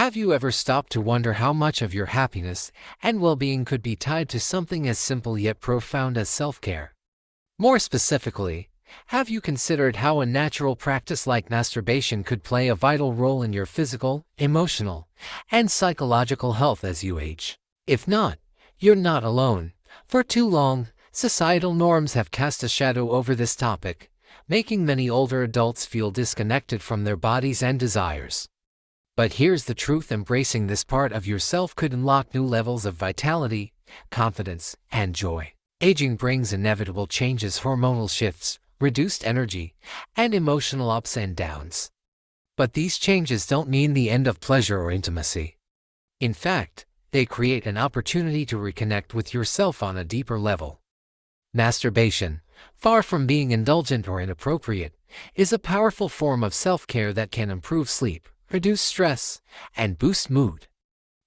Have you ever stopped to wonder how much of your happiness and well-being could be tied to something as simple yet profound as self-care? More specifically, have you considered how a natural practice like masturbation could play a vital role in your physical, emotional, and psychological health as you age? If not, you're not alone. For too long, societal norms have cast a shadow over this topic, making many older adults feel disconnected from their bodies and desires. But here's the truth: embracing this part of yourself could unlock new levels of vitality, confidence, and joy. Aging brings inevitable changes, hormonal shifts, reduced energy, and emotional ups and downs. But these changes don't mean the end of pleasure or intimacy. In fact, they create an opportunity to reconnect with yourself on a deeper level. Masturbation, far from being indulgent or inappropriate, is a powerful form of self-care that can improve sleep, reduce stress, and boost mood.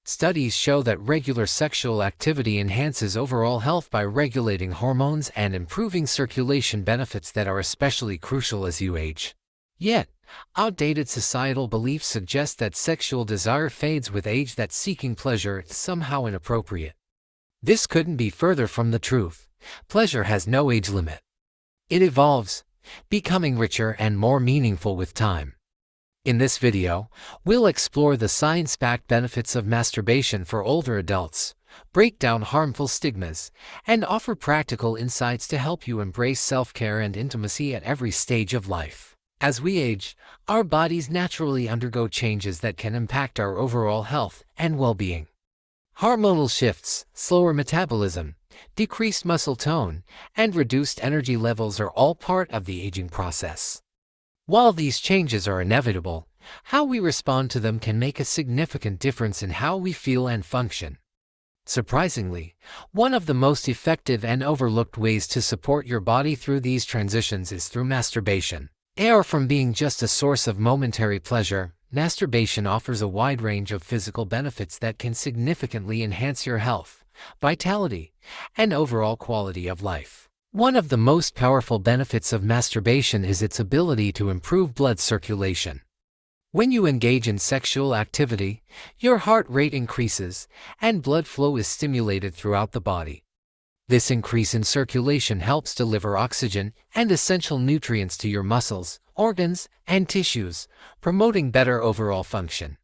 Studies show that regular sexual activity enhances overall health by regulating hormones and improving circulation, benefits that are especially crucial as you age. Yet, outdated societal beliefs suggest that sexual desire fades with age, that seeking pleasure is somehow inappropriate. This couldn't be further from the truth. Pleasure has no age limit. It evolves, becoming richer and more meaningful with time. In this video, we'll explore the science-backed benefits of masturbation for older adults, break down harmful stigmas, and offer practical insights to help you embrace self-care and intimacy at every stage of life. As we age, our bodies naturally undergo changes that can impact our overall health and well-being. Hormonal shifts, slower metabolism, decreased muscle tone, and reduced energy levels are all part of the aging process. While these changes are inevitable, how we respond to them can make a significant difference in how we feel and function. Surprisingly, one of the most effective and overlooked ways to support your body through these transitions is through masturbation. Far from being just a source of momentary pleasure, masturbation offers a wide range of physical benefits that can significantly enhance your health, vitality, and overall quality of life. One of the most powerful benefits of masturbation is its ability to improve blood circulation. When you engage in sexual activity, your heart rate increases, and blood flow is stimulated throughout the body. This increase in circulation helps deliver oxygen and essential nutrients to your muscles, organs, and tissues, promoting better overall function.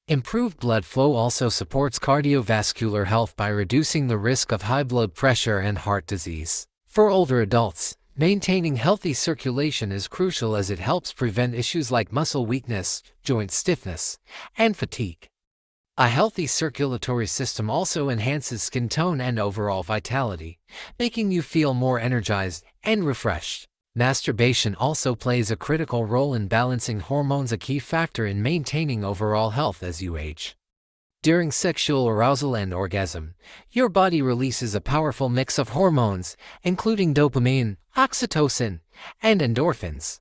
Improved blood flow also supports cardiovascular health by reducing the risk of high blood pressure and heart disease. For older adults, maintaining healthy circulation is crucial as it helps prevent issues like muscle weakness, joint stiffness, and fatigue. A healthy circulatory system also enhances skin tone and overall vitality, making you feel more energized and refreshed. Masturbation also plays a critical role in balancing hormones, a key factor in maintaining overall health as you age. During sexual arousal and orgasm, your body releases a powerful mix of hormones, including dopamine, oxytocin, and endorphins.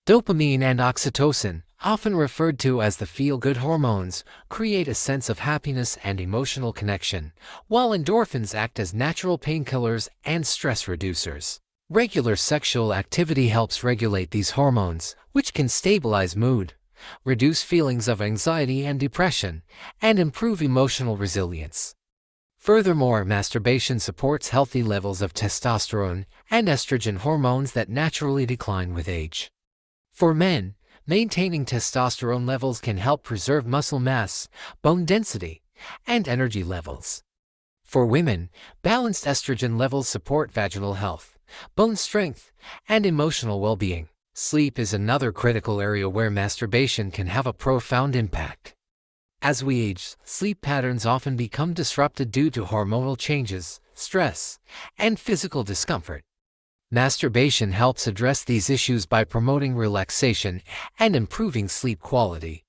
Dopamine and oxytocin, often referred to as the feel-good hormones, create a sense of happiness and emotional connection, while endorphins act as natural painkillers and stress reducers. Regular sexual activity helps regulate these hormones, which can stabilize mood, reduce feelings of anxiety and depression, and improve emotional resilience. Furthermore, masturbation supports healthy levels of testosterone and estrogen hormones that naturally decline with age. For men, maintaining testosterone levels can help preserve muscle mass, bone density, and energy levels. For women, balanced estrogen levels support vaginal health, bone strength, and emotional well-being. Sleep is another critical area where masturbation can have a profound impact. As we age, sleep patterns often become disrupted due to hormonal changes, stress, and physical discomfort. Masturbation helps address these issues by promoting relaxation and improving sleep quality.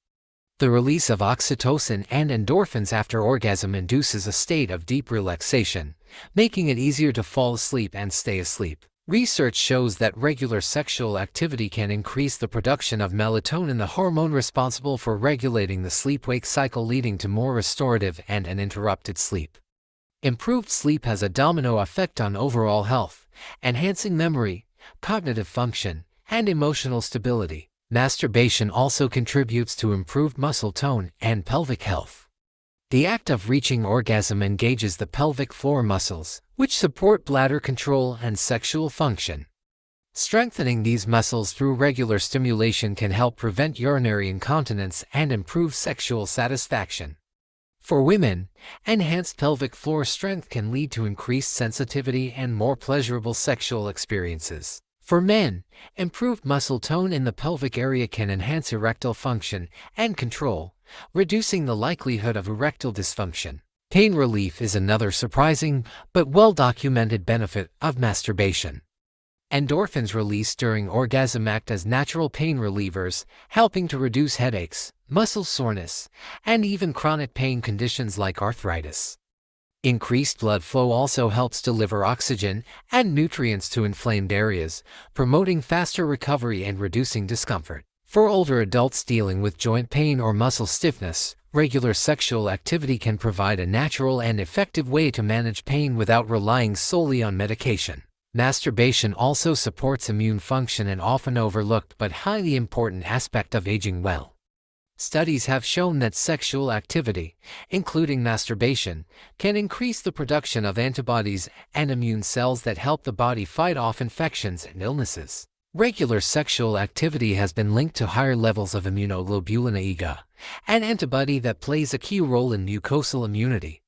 The release of oxytocin and endorphins after orgasm induces a state of deep relaxation, making it easier to fall asleep and stay asleep. Research shows that regular sexual activity can increase the production of melatonin, the hormone responsible for regulating the sleep-wake cycle, leading to more restorative and uninterrupted sleep. Improved sleep has a domino effect on overall health, enhancing memory, cognitive function, and emotional stability. Masturbation also contributes to improved muscle tone and pelvic health. The act of reaching orgasm engages the pelvic floor muscles, which support bladder control and sexual function. Strengthening these muscles through regular stimulation can help prevent urinary incontinence and improve sexual satisfaction. For women, enhanced pelvic floor strength can lead to increased sensitivity and more pleasurable sexual experiences. For men, improved muscle tone in the pelvic area can enhance erectile function and control, reducing the likelihood of erectile dysfunction. Pain relief is another surprising but well-documented benefit of masturbation. Endorphins released during orgasm act as natural pain relievers, helping to reduce headaches, muscle soreness, and even chronic pain conditions like arthritis. Increased blood flow also helps deliver oxygen and nutrients to inflamed areas, promoting faster recovery and reducing discomfort. For older adults dealing with joint pain or muscle stiffness, regular sexual activity can provide a natural and effective way to manage pain without relying solely on medication. Masturbation also supports immune function, an often overlooked but highly important aspect of aging well. Studies have shown that sexual activity, including masturbation, can increase the production of antibodies and immune cells that help the body fight off infections and illnesses. Regular sexual activity has been linked to higher levels of immunoglobulin IgA, an antibody that plays a key role in mucosal immunity.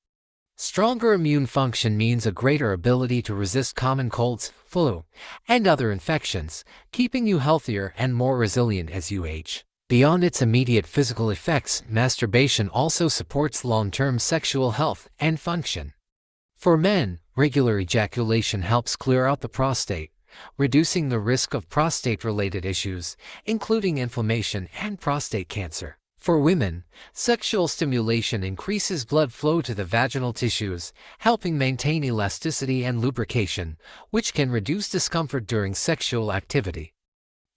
Stronger immune function means a greater ability to resist common colds, flu, and other infections, keeping you healthier and more resilient as you age. Beyond its immediate physical effects, masturbation also supports long-term sexual health and function. For men, regular ejaculation helps clear out the prostate, reducing the risk of prostate-related issues, including inflammation and prostate cancer. For women, sexual stimulation increases blood flow to the vaginal tissues, helping maintain elasticity and lubrication, which can reduce discomfort during sexual activity.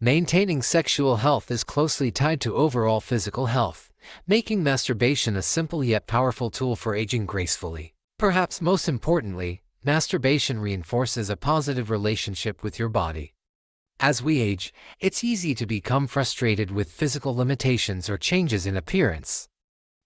Maintaining sexual health is closely tied to overall physical health, making masturbation a simple yet powerful tool for aging gracefully. Perhaps most importantly, masturbation reinforces a positive relationship with your body. As we age, it's easy to become frustrated with physical limitations or changes in appearance.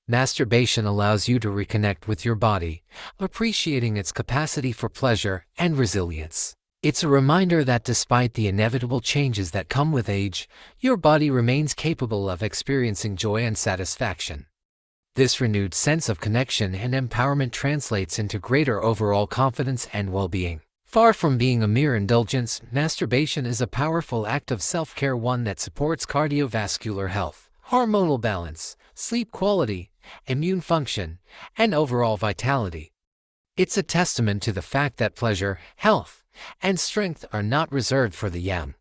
Masturbation allows you to reconnect with your body, appreciating its capacity for pleasure and resilience. It's a reminder that despite the inevitable changes that come with age, your body remains capable of experiencing joy and satisfaction. This renewed sense of connection and empowerment translates into greater overall confidence and well-being. Far from being a mere indulgence, masturbation is a powerful act of self-care, one that supports cardiovascular health, hormonal balance, sleep quality, immune function, and overall vitality. It's a testament to the fact that pleasure, health, and strength are not reserved for the young.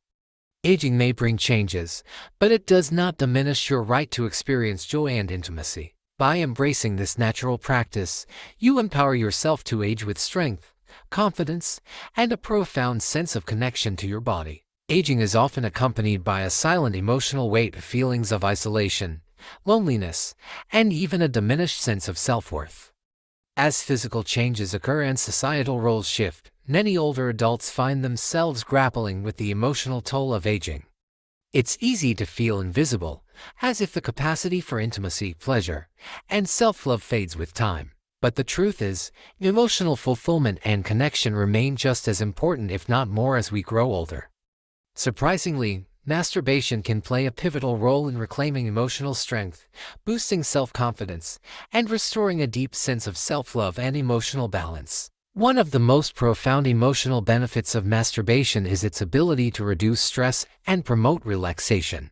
Aging may bring changes, but it does not diminish your right to experience joy and intimacy. By embracing this natural practice, you empower yourself to age with strength, confidence, and a profound sense of connection to your body. Aging is often accompanied by a silent emotional weight, feelings of isolation, loneliness, and even a diminished sense of self-worth. As physical changes occur and societal roles shift, many older adults find themselves grappling with the emotional toll of aging. It's easy to feel invisible, as if the capacity for intimacy, pleasure, and self-love fades with time. But the truth is, emotional fulfillment and connection remain just as important, if not more, as we grow older. Surprisingly, masturbation can play a pivotal role in reclaiming emotional strength, boosting self-confidence, and restoring a deep sense of self-love and emotional balance. One of the most profound emotional benefits of masturbation is its ability to reduce stress and promote relaxation.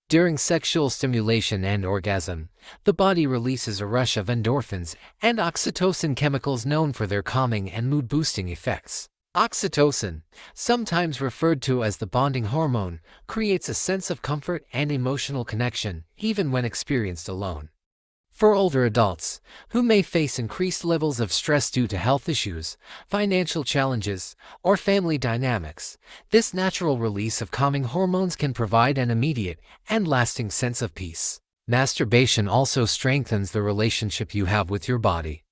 During sexual stimulation and orgasm, the body releases a rush of endorphins and oxytocin, chemicals known for their calming and mood-boosting effects. Oxytocin, sometimes referred to as the bonding hormone, creates a sense of comfort and emotional connection, even when experienced alone. For older adults, who may face increased levels of stress due to health issues, financial challenges, or family dynamics, this natural release of calming hormones can provide an immediate and lasting sense of peace. Masturbation also strengthens the relationship you have with your body.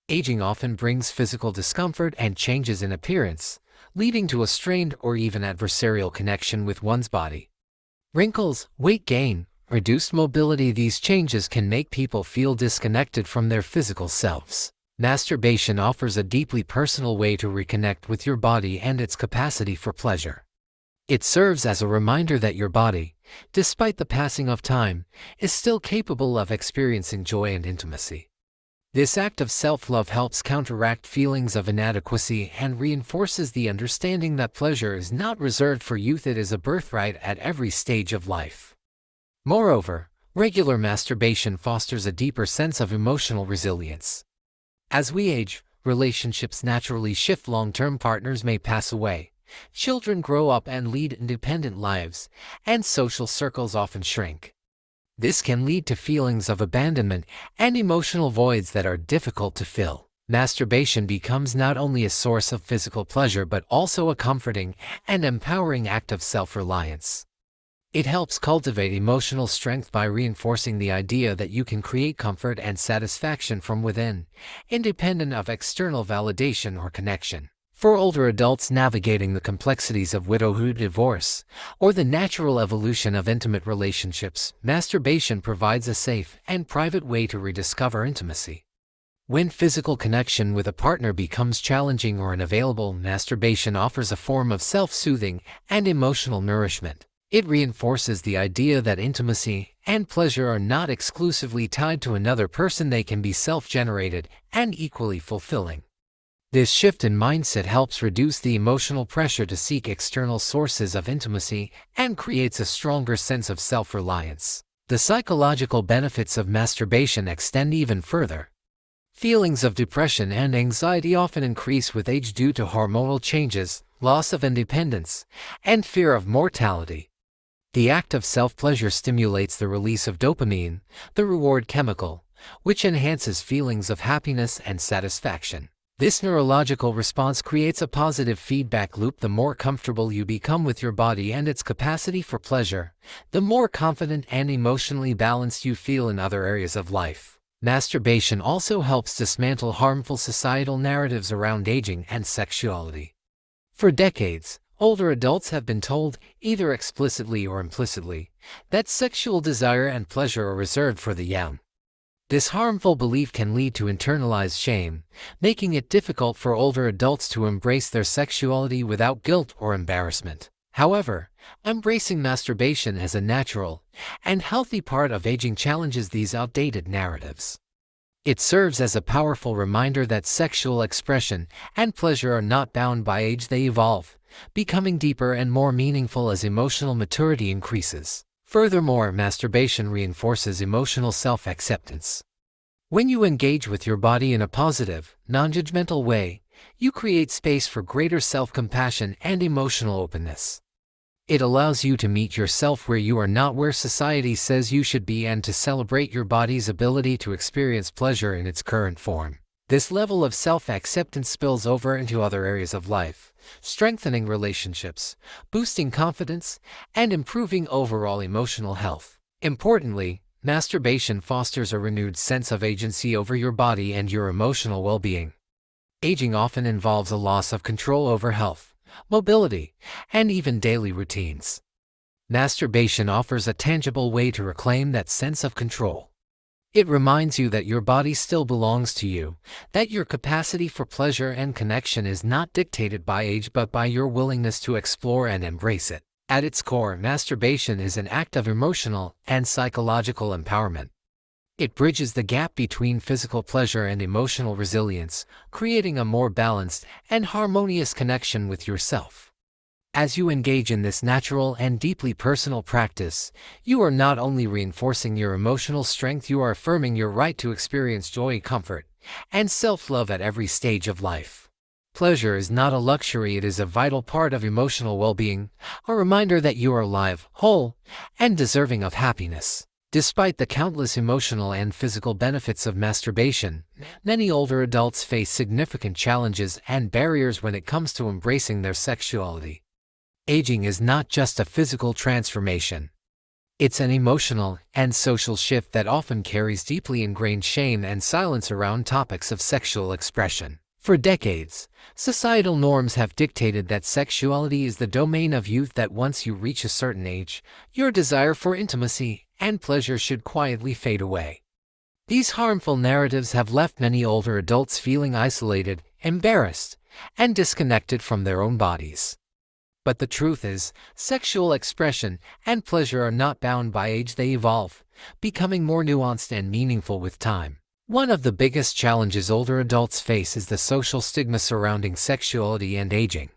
Aging often brings physical discomfort and changes in appearance, leading to a strained or even adversarial connection with one's body. Wrinkles, weight gain, reduced mobility. These changes can make people feel disconnected from their physical selves. Masturbation offers a deeply personal way to reconnect with your body and its capacity for pleasure. It serves as a reminder that your body, despite the passing of time, is still capable of experiencing joy and intimacy. This act of self-love helps counteract feelings of inadequacy and reinforces the understanding that pleasure is not reserved for youth, it is a birthright at every stage of life. Moreover, regular masturbation fosters a deeper sense of emotional resilience. As we age, relationships naturally shift. Long-term partners may pass away, children grow up and lead independent lives, and social circles often shrink. This can lead to feelings of abandonment and emotional voids that are difficult to fill. Masturbation becomes not only a source of physical pleasure but also a comforting and empowering act of self-reliance. It helps cultivate emotional strength by reinforcing the idea that you can create comfort and satisfaction from within, independent of external validation or connection. For older adults navigating the complexities of widowhood, divorce, or the natural evolution of intimate relationships, masturbation provides a safe and private way to rediscover intimacy. When physical connection with a partner becomes challenging or unavailable, masturbation offers a form of self-soothing and emotional nourishment. It reinforces the idea that intimacy and pleasure are not exclusively tied to another person, they can be self-generated and equally fulfilling. This shift in mindset helps reduce the emotional pressure to seek external sources of intimacy and creates a stronger sense of self-reliance. The psychological benefits of masturbation extend even further. Feelings of depression and anxiety often increase with age due to hormonal changes, loss of independence, and fear of mortality. The act of self-pleasure stimulates the release of dopamine, the reward chemical, which enhances feelings of happiness and satisfaction. This neurological response creates a positive feedback loop. The more comfortable you become with your body and its capacity for pleasure, the more confident and emotionally balanced you feel in other areas of life. Masturbation also helps dismantle harmful societal narratives around aging and sexuality. For decades, older adults have been told, either explicitly or implicitly, that sexual desire and pleasure are reserved for the young. This harmful belief can lead to internalized shame, making it difficult for older adults to embrace their sexuality without guilt or embarrassment. However, embracing masturbation as a natural and healthy part of aging challenges these outdated narratives. It serves as a powerful reminder that sexual expression and pleasure are not bound by age, they evolve, becoming deeper and more meaningful as emotional maturity increases. Furthermore, masturbation reinforces emotional self-acceptance. When you engage with your body in a positive, non-judgmental way, you create space for greater self-compassion and emotional openness. It allows you to meet yourself where you are, not where society says you should be, and to celebrate your body's ability to experience pleasure in its current form. This level of self-acceptance spills over into other areas of life, strengthening relationships, boosting confidence, and improving overall emotional health. Importantly, masturbation fosters a renewed sense of agency over your body and your emotional well-being. Aging often involves a loss of control over health, mobility, and even daily routines. Masturbation offers a tangible way to reclaim that sense of control. It reminds you that your body still belongs to you, that your capacity for pleasure and connection is not dictated by age but by your willingness to explore and embrace it. At its core, masturbation is an act of emotional and psychological empowerment. It bridges the gap between physical pleasure and emotional resilience, creating a more balanced and harmonious connection with yourself. As you engage in this natural and deeply personal practice, you are not only reinforcing your emotional strength, you are affirming your right to experience joy, comfort, and self-love at every stage of life. Pleasure is not a luxury, it is a vital part of emotional well-being, a reminder that you are alive, whole, and deserving of happiness. Despite the countless emotional and physical benefits of masturbation, many older adults face significant challenges and barriers when it comes to embracing their sexuality. Aging is not just a physical transformation. It's an emotional and social shift that often carries deeply ingrained shame and silence around topics of sexual expression. For decades, societal norms have dictated that sexuality is the domain of youth, that once you reach a certain age, your desire for intimacy and pleasure should quietly fade away. These harmful narratives have left many older adults feeling isolated, embarrassed, and disconnected from their own bodies. But the truth is, sexual expression and pleasure are not bound by age. They evolve, becoming more nuanced and meaningful with time. One of the biggest challenges older adults face is the social stigma surrounding sexuality and aging.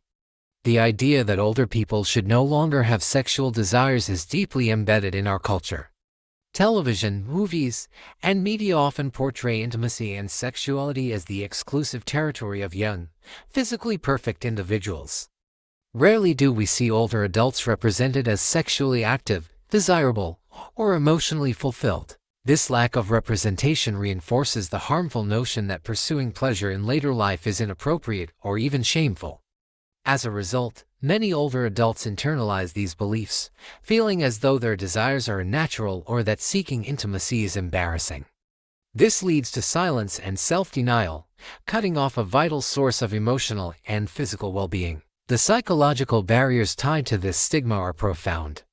The idea that older people should no longer have sexual desires is deeply embedded in our culture. Television, movies, and media often portray intimacy and sexuality as the exclusive territory of young, physically perfect individuals. Rarely do we see older adults represented as sexually active, desirable, or emotionally fulfilled. This lack of representation reinforces the harmful notion that pursuing pleasure in later life is inappropriate or even shameful. As a result, many older adults internalize these beliefs, feeling as though their desires are unnatural or that seeking intimacy is embarrassing. This leads to silence and self-denial, cutting off a vital source of emotional and physical well-being. The psychological barriers tied to this stigma are profound.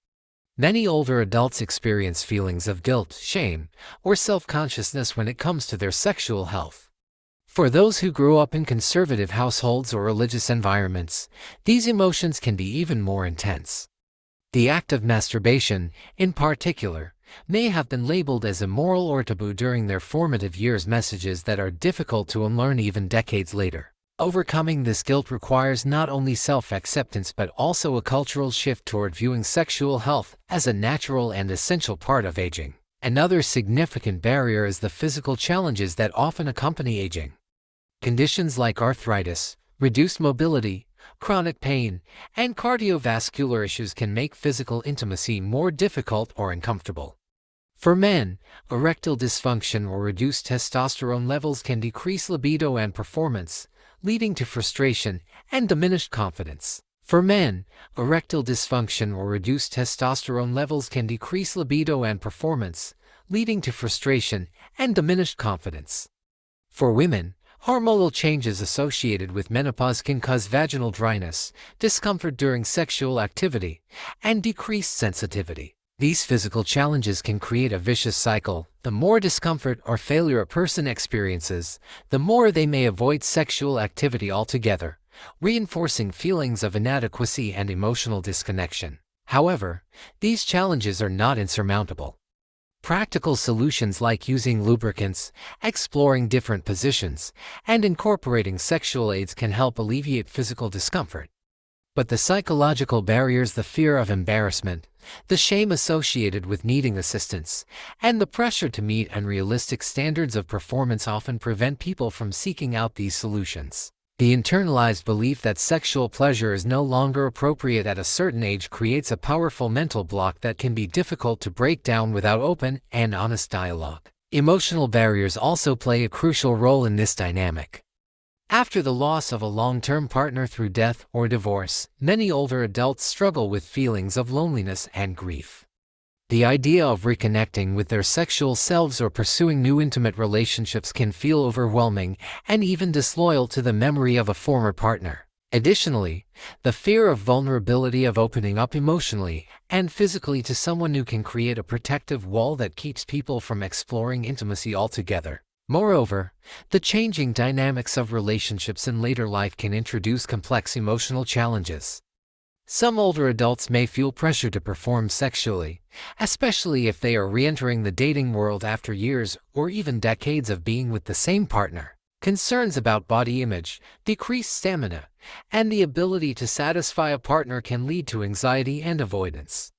Many older adults experience feelings of guilt, shame, or self-consciousness when it comes to their sexual health. For those who grew up in conservative households or religious environments, these emotions can be even more intense. The act of masturbation, in particular, may have been labeled as immoral or taboo during their formative years, messages that are difficult to unlearn even decades later. Overcoming this guilt requires not only self-acceptance but also a cultural shift toward viewing sexual health as a natural and essential part of aging. Another significant barrier is the physical challenges that often accompany aging. Conditions like arthritis, reduced mobility, chronic pain, and cardiovascular issues can make physical intimacy more difficult or uncomfortable. For men, erectile dysfunction or reduced testosterone levels can decrease libido and performance, leading to frustration and diminished confidence. For men, erectile dysfunction or reduced testosterone levels can decrease libido and performance, leading to frustration and diminished confidence. For women, hormonal changes associated with menopause can cause vaginal dryness, discomfort during sexual activity, and decreased sensitivity. These physical challenges can create a vicious cycle. The more discomfort or failure a person experiences, the more they may avoid sexual activity altogether, reinforcing feelings of inadequacy and emotional disconnection. However, these challenges are not insurmountable. Practical solutions like using lubricants, exploring different positions, and incorporating sexual aids can help alleviate physical discomfort. But the psychological barriers, the fear of embarrassment, the shame associated with needing assistance, and the pressure to meet unrealistic standards of performance often prevent people from seeking out these solutions. The internalized belief that sexual pleasure is no longer appropriate at a certain age creates a powerful mental block that can be difficult to break down without open and honest dialogue. Emotional barriers also play a crucial role in this dynamic. After the loss of a long-term partner through death or divorce, many older adults struggle with feelings of loneliness and grief. The idea of reconnecting with their sexual selves or pursuing new intimate relationships can feel overwhelming and even disloyal to the memory of a former partner. Additionally, the fear of vulnerability, of opening up emotionally and physically to someone new, can create a protective wall that keeps people from exploring intimacy altogether. Moreover, the changing dynamics of relationships in later life can introduce complex emotional challenges. Some older adults may feel pressure to perform sexually, especially if they are re-entering the dating world after years or even decades of being with the same partner. Concerns about body image, decreased stamina, and the ability to satisfy a partner can lead to anxiety and avoidance.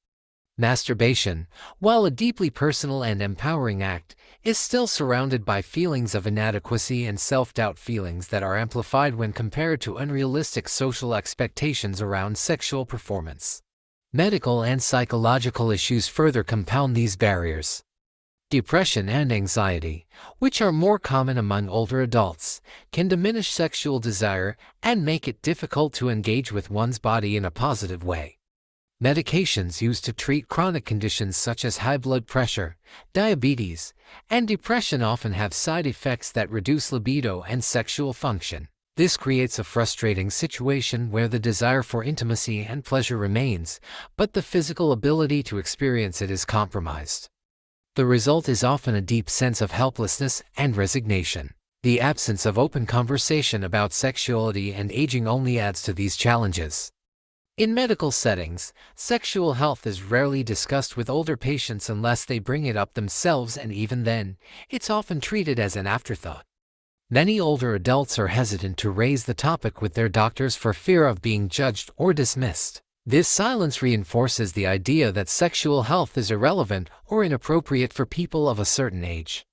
Masturbation, while a deeply personal and empowering act, is still surrounded by feelings of inadequacy and self-doubt, feelings that are amplified when compared to unrealistic social expectations around sexual performance. Medical and psychological issues further compound these barriers. Depression and anxiety, which are more common among older adults, can diminish sexual desire and make it difficult to engage with one's body in a positive way. Medications used to treat chronic conditions such as high blood pressure, diabetes, and depression often have side effects that reduce libido and sexual function. This creates a frustrating situation where the desire for intimacy and pleasure remains, but the physical ability to experience it is compromised. The result is often a deep sense of helplessness and resignation. The absence of open conversation about sexuality and aging only adds to these challenges. In medical settings, sexual health is rarely discussed with older patients unless they bring it up themselves, and even then, it's often treated as an afterthought. Many older adults are hesitant to raise the topic with their doctors for fear of being judged or dismissed. This silence reinforces the idea that sexual health is irrelevant or inappropriate for people of a certain age.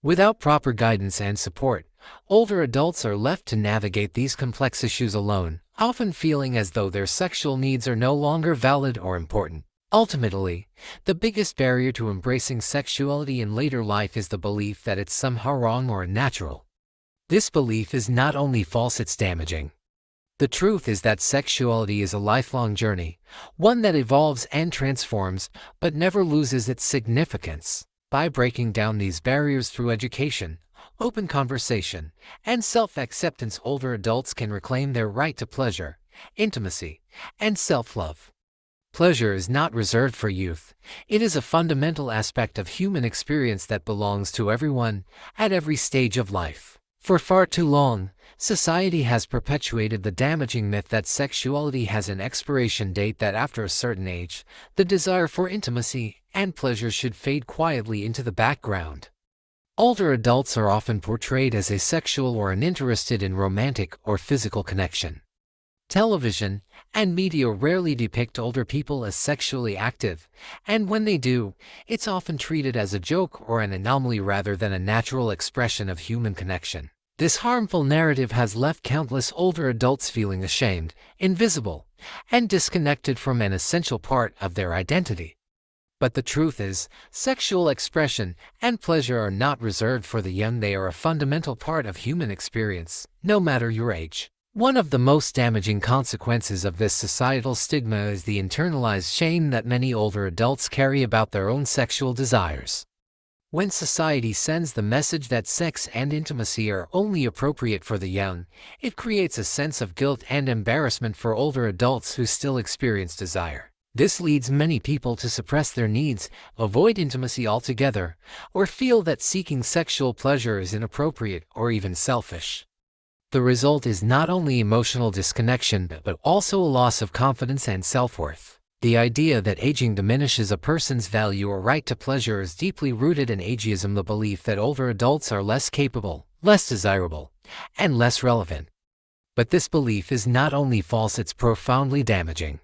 Without proper guidance and support, older adults are left to navigate these complex issues alone, often feeling as though their sexual needs are no longer valid or important. Ultimately, the biggest barrier to embracing sexuality in later life is the belief that it's somehow wrong or unnatural. This belief is not only false, it's damaging. The truth is that sexuality is a lifelong journey, one that evolves and transforms, but never loses its significance. By breaking down these barriers through education, open conversation, and self-acceptance, older adults can reclaim their right to pleasure, intimacy, and self-love. Pleasure is not reserved for youth. It is a fundamental aspect of human experience that belongs to everyone, at every stage of life. For far too long, society has perpetuated the damaging myth that sexuality has an expiration date, that after a certain age, the desire for intimacy and pleasure should fade quietly into the background. Older adults are often portrayed as asexual or uninterested in romantic or physical connection. Television and media rarely depict older people as sexually active, and when they do, it's often treated as a joke or an anomaly rather than a natural expression of human connection. This harmful narrative has left countless older adults feeling ashamed, invisible, and disconnected from an essential part of their identity. But the truth is, sexual expression and pleasure are not reserved for the young. They are a fundamental part of human experience, no matter your age. One of the most damaging consequences of this societal stigma is the internalized shame that many older adults carry about their own sexual desires. When society sends the message that sex and intimacy are only appropriate for the young, it creates a sense of guilt and embarrassment for older adults who still experience desire. This leads many people to suppress their needs, avoid intimacy altogether, or feel that seeking sexual pleasure is inappropriate or even selfish. The result is not only emotional disconnection but also a loss of confidence and self-worth. The idea that aging diminishes a person's value or right to pleasure is deeply rooted in ageism, the belief that older adults are less capable, less desirable, and less relevant. But this belief is not only false, it's profoundly damaging.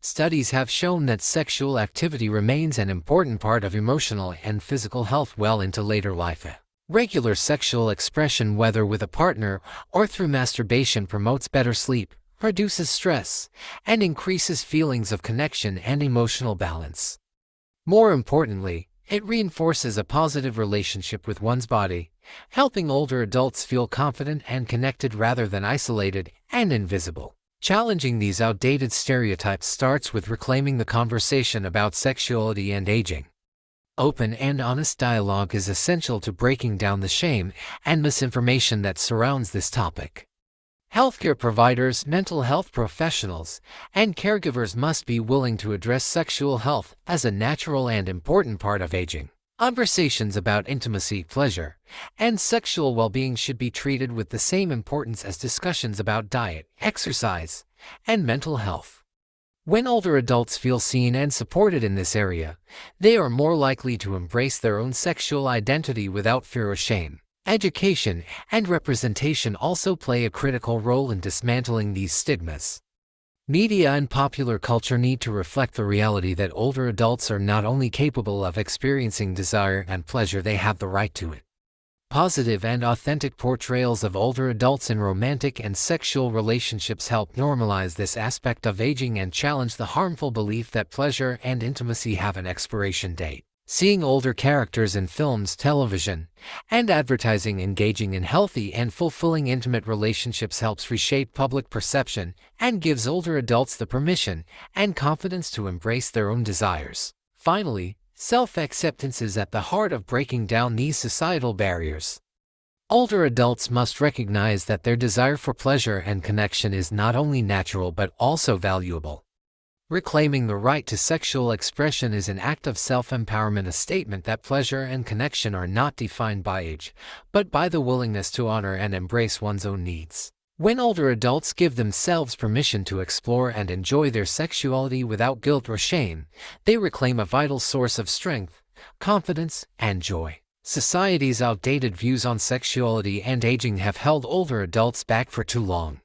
Studies have shown that sexual activity remains an important part of emotional and physical health well into later life. Regular sexual expression, whether with a partner or through masturbation, promotes better sleep, reduces stress, and increases feelings of connection and emotional balance. More importantly, it reinforces a positive relationship with one's body, helping older adults feel confident and connected rather than isolated and invisible. Challenging these outdated stereotypes starts with reclaiming the conversation about sexuality and aging. Open and honest dialogue is essential to breaking down the shame and misinformation that surrounds this topic. Healthcare providers, mental health professionals, and caregivers must be willing to address sexual health as a natural and important part of aging. Conversations about intimacy, pleasure, and sexual well-being should be treated with the same importance as discussions about diet, exercise, and mental health. When older adults feel seen and supported in this area, they are more likely to embrace their own sexual identity without fear or shame. Education and representation also play a critical role in dismantling these stigmas. Media and popular culture need to reflect the reality that older adults are not only capable of experiencing desire and pleasure, they have the right to it. Positive and authentic portrayals of older adults in romantic and sexual relationships help normalize this aspect of aging and challenge the harmful belief that pleasure and intimacy have an expiration date. Seeing older characters in films, television, and advertising engaging in healthy and fulfilling intimate relationships helps reshape public perception and gives older adults the permission and confidence to embrace their own desires. Finally, self-acceptance is at the heart of breaking down these societal barriers. Older adults must recognize that their desire for pleasure and connection is not only natural but also valuable. Reclaiming the right to sexual expression is an act of self-empowerment, a statement that pleasure and connection are not defined by age, but by the willingness to honor and embrace one's own needs. When older adults give themselves permission to explore and enjoy their sexuality without guilt or shame, they reclaim a vital source of strength, confidence, and joy. Society's outdated views on sexuality and aging have held older adults back for too long.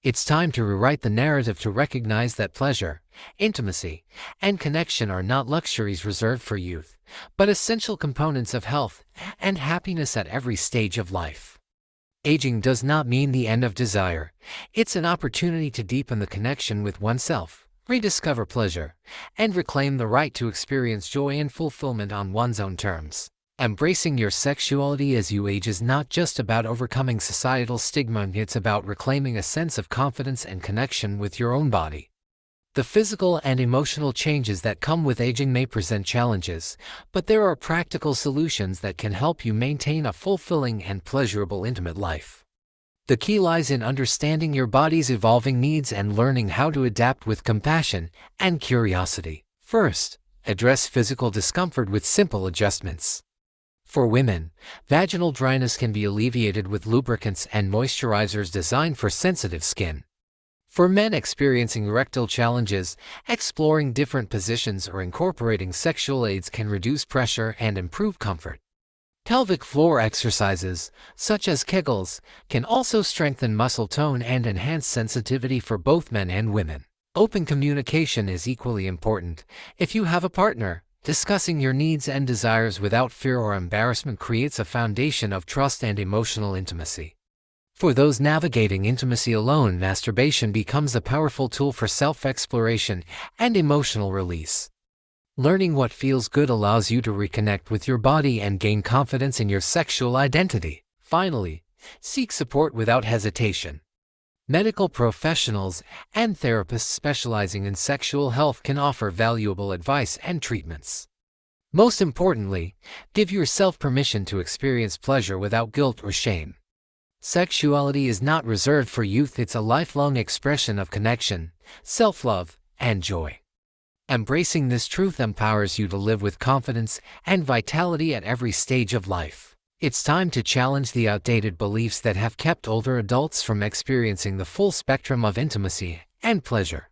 It's time to rewrite the narrative, to recognize that pleasure, intimacy, and connection are not luxuries reserved for youth, but essential components of health and happiness at every stage of life. Aging does not mean the end of desire. It's an opportunity to deepen the connection with oneself, rediscover pleasure, and reclaim the right to experience joy and fulfillment on one's own terms. Embracing your sexuality as you age is not just about overcoming societal stigma, it's about reclaiming a sense of confidence and connection with your own body. The physical and emotional changes that come with aging may present challenges, but there are practical solutions that can help you maintain a fulfilling and pleasurable intimate life. The key lies in understanding your body's evolving needs and learning how to adapt with compassion and curiosity. First, address physical discomfort with simple adjustments. For women, vaginal dryness can be alleviated with lubricants and moisturizers designed for sensitive skin. For men experiencing erectile challenges, exploring different positions or incorporating sexual aids can reduce pressure and improve comfort. Pelvic floor exercises, such as Kegels, can also strengthen muscle tone and enhance sensitivity for both men and women. Open communication is equally important. If you have a partner, discussing your needs and desires without fear or embarrassment creates a foundation of trust and emotional intimacy. For those navigating intimacy alone, masturbation becomes a powerful tool for self-exploration and emotional release. Learning what feels good allows you to reconnect with your body and gain confidence in your sexual identity. Finally, seek support without hesitation. Medical professionals and therapists specializing in sexual health can offer valuable advice and treatments. Most importantly, give yourself permission to experience pleasure without guilt or shame. Sexuality is not reserved for youth, it's a lifelong expression of connection, self-love, and joy. Embracing this truth empowers you to live with confidence and vitality at every stage of life. It's time to challenge the outdated beliefs that have kept older adults from experiencing the full spectrum of intimacy and pleasure.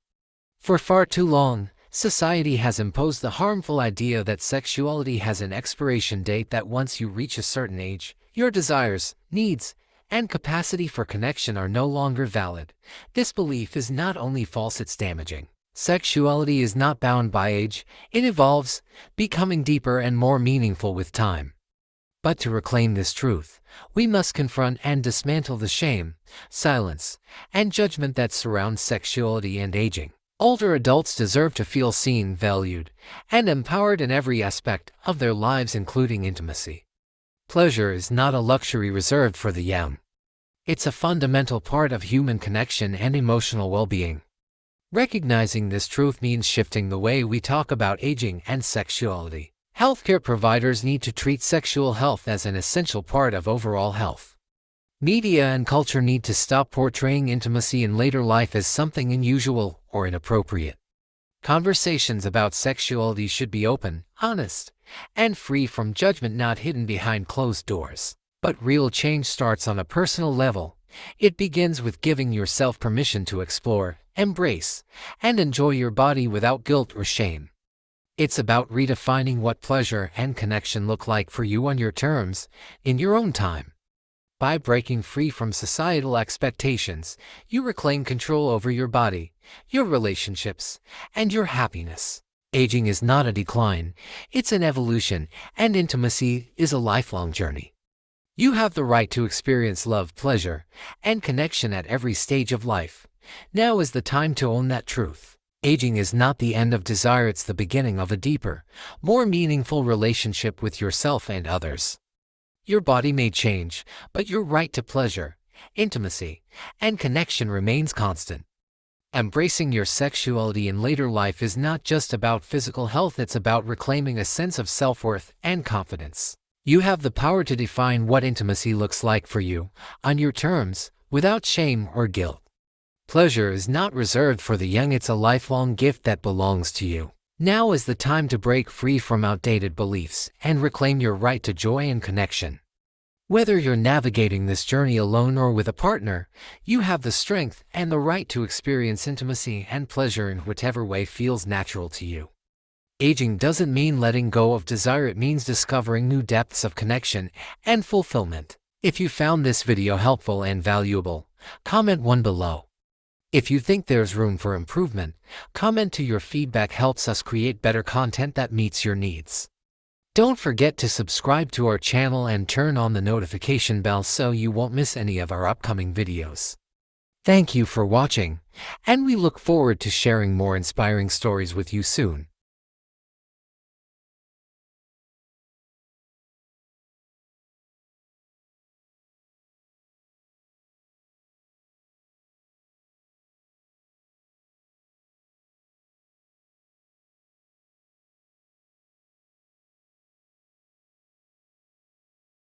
For far too long, society has imposed the harmful idea that sexuality has an expiration date, that once you reach a certain age, your desires, needs, and capacity for connection are no longer valid. This belief is not only false, it's damaging. Sexuality is not bound by age, it evolves, becoming deeper and more meaningful with time. But to reclaim this truth, we must confront and dismantle the shame, silence, and judgment that surrounds sexuality and aging. Older adults deserve to feel seen, valued, and empowered in every aspect of their lives, including intimacy. Pleasure is not a luxury reserved for the young. It's a fundamental part of human connection and emotional well-being. Recognizing this truth means shifting the way we talk about aging and sexuality. Healthcare providers need to treat sexual health as an essential part of overall health. Media and culture need to stop portraying intimacy in later life as something unusual or inappropriate. Conversations about sexuality should be open, honest, and free from judgment, not hidden behind closed doors. But real change starts on a personal level. It begins with giving yourself permission to explore, embrace, and enjoy your body without guilt or shame. It's about redefining what pleasure and connection look like for you on your terms, in your own time. By breaking free from societal expectations, you reclaim control over your body, your relationships, and your happiness. Aging is not a decline, it's an evolution, and intimacy is a lifelong journey. You have the right to experience love, pleasure, and connection at every stage of life. Now is the time to own that truth. Aging is not the end of desire, it's the beginning of a deeper, more meaningful relationship with yourself and others. Your body may change, but your right to pleasure, intimacy, and connection remains constant. Embracing your sexuality in later life is not just about physical health, it's about reclaiming a sense of self-worth and confidence. You have the power to define what intimacy looks like for you, on your terms, without shame or guilt. Pleasure is not reserved for the young, it's a lifelong gift that belongs to you. Now is the time to break free from outdated beliefs and reclaim your right to joy and connection. Whether you're navigating this journey alone or with a partner, you have the strength and the right to experience intimacy and pleasure in whatever way feels natural to you. Aging doesn't mean letting go of desire, it means discovering new depths of connection and fulfillment. If you found this video helpful and valuable, comment 1 below. If you think there's room for improvement, comment 2. Your feedback helps us create better content that meets your needs. Don't forget to subscribe to our channel and turn on the notification bell so you won't miss any of our upcoming videos. Thank you for watching, and we look forward to sharing more inspiring stories with you soon.